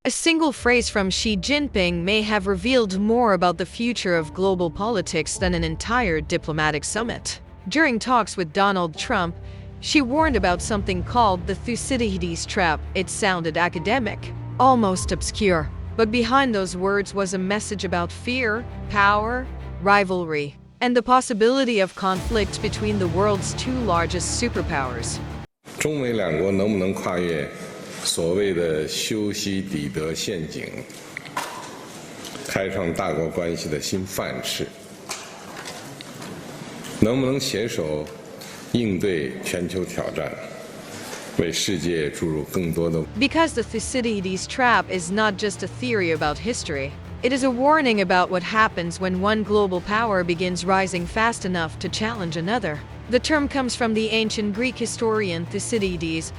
A single phrase from Xi Jinping may have revealed more about the future of global politics than an entire diplomatic summit. During talks with Donald Trump, she warned about something called the Thucydides Trap. It sounded academic, almost obscure, but behind those words was a message about fear, power, rivalry, and the possibility of conflict between the world's two largest superpowers. 中美两国能不能跨越所谓的修昔底德陷阱，开创大国关系的新范式？能不能携手应对全球挑战，为世界注入更多的 Because the Thucydides Trap is not just a theory about history. It is a warning about what happens when one global power begins rising fast enough to challenge another. The term comes from the ancient Greek historian Thucydides,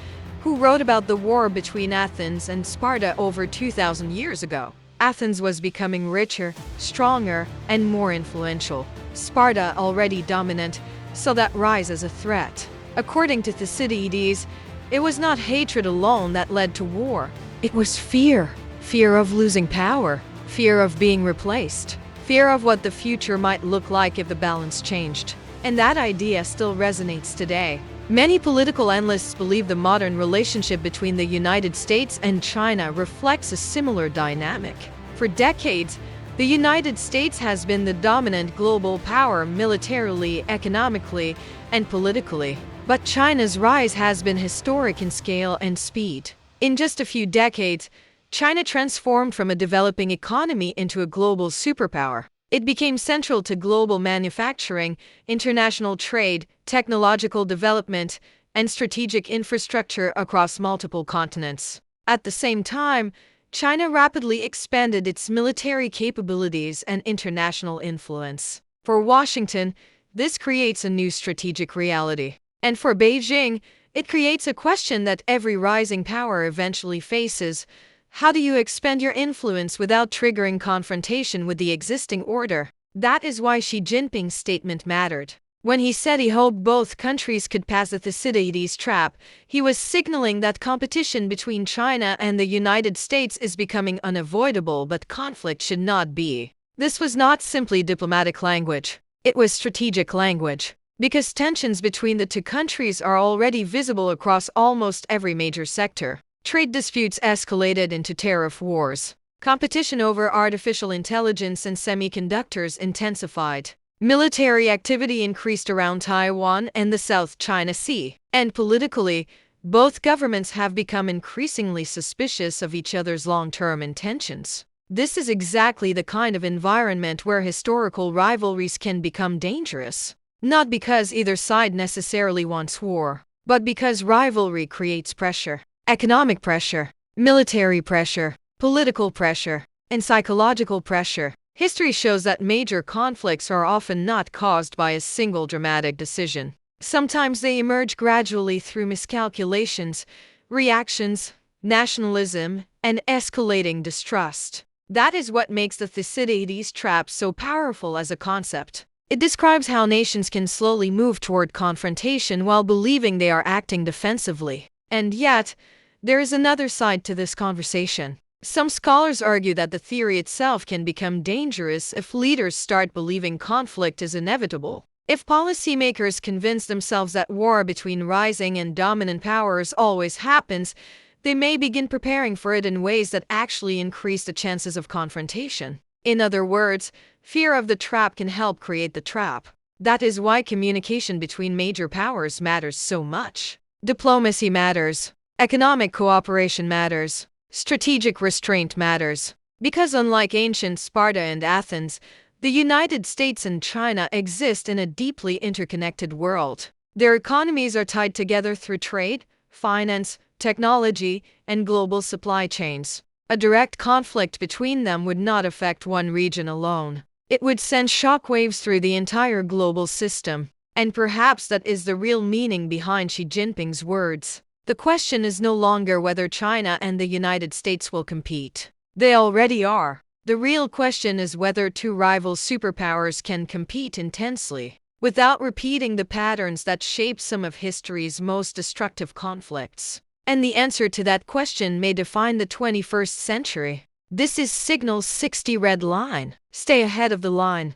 who wrote about the war between Athens and Sparta over 2,000 years ago. Athens was becoming richer, stronger, and more influential. Sparta, already dominant, saw that rise as a threat. According to Thucydides, it was not hatred alone that led to war. It was fear. Fear of losing power. Fear of being replaced. Fear of what the future might look like if the balance changed. And that idea still resonates today. Many political analysts believe the modern relationship between the United States and China reflects a similar dynamic. For decades, the United States has been the dominant global power militarily, economically, and politically. But China's rise has been historic in scale and speed. In just a few decades, China transformed from a developing economy into a global superpower. It became central to global manufacturing, international trade, technological development, and strategic infrastructure across multiple continents. At the same time, China rapidly expanded its military capabilities and international influence. For Washington, this creates a new strategic reality. And for Beijing, it creates a question that every rising power eventually faces. How do you expand your influence without triggering confrontation with the existing order? That is why Xi Jinping's statement mattered. When he said he hoped both countries could pass the Thucydides Trap, he was signaling that competition between China and the United States is becoming unavoidable, but conflict should not be. This was not simply diplomatic language. It was strategic language. Because tensions between the two countries are already visible across almost every major sector. Trade disputes escalated into tariff wars. Competition over artificial intelligence and semiconductors intensified. Military activity increased around Taiwan and the South China Sea. And politically, both governments have become increasingly suspicious of each other's long-term intentions. This is exactly the kind of environment where historical rivalries can become dangerous. Not because either side necessarily wants war, but because rivalry creates pressure. Economic pressure, military pressure, political pressure, and psychological pressure. History shows that major conflicts are often not caused by a single dramatic decision. Sometimes they emerge gradually through miscalculations, reactions, nationalism, and escalating distrust. That is what makes the Thucydides Trap so powerful as a concept. It describes how nations can slowly move toward confrontation while believing they are acting defensively. And yet, there is another side to this conversation. Some scholars argue that the theory itself can become dangerous if leaders start believing conflict is inevitable. If policymakers convince themselves that war between rising and dominant powers always happens, they may begin preparing for it in ways that actually increase the chances of confrontation. In other words, fear of the trap can help create the trap. That is why communication between major powers matters so much. Diplomacy matters. Economic cooperation matters. Strategic restraint matters. Because unlike ancient Sparta and Athens, the United States and China exist in a deeply interconnected world. Their economies are tied together through trade, finance, technology, and global supply chains. A direct conflict between them would not affect one region alone. It would send shockwaves through the entire global system. And perhaps that is the real meaning behind Xi Jinping's words. The question is no longer whether China and the United States will compete. They already are. The real question is whether two rival superpowers can compete intensely, without repeating the patterns that shape some of history's most destructive conflicts. And the answer to that question may define the 21st century. This is Signal's 60 red line. Stay ahead of the line.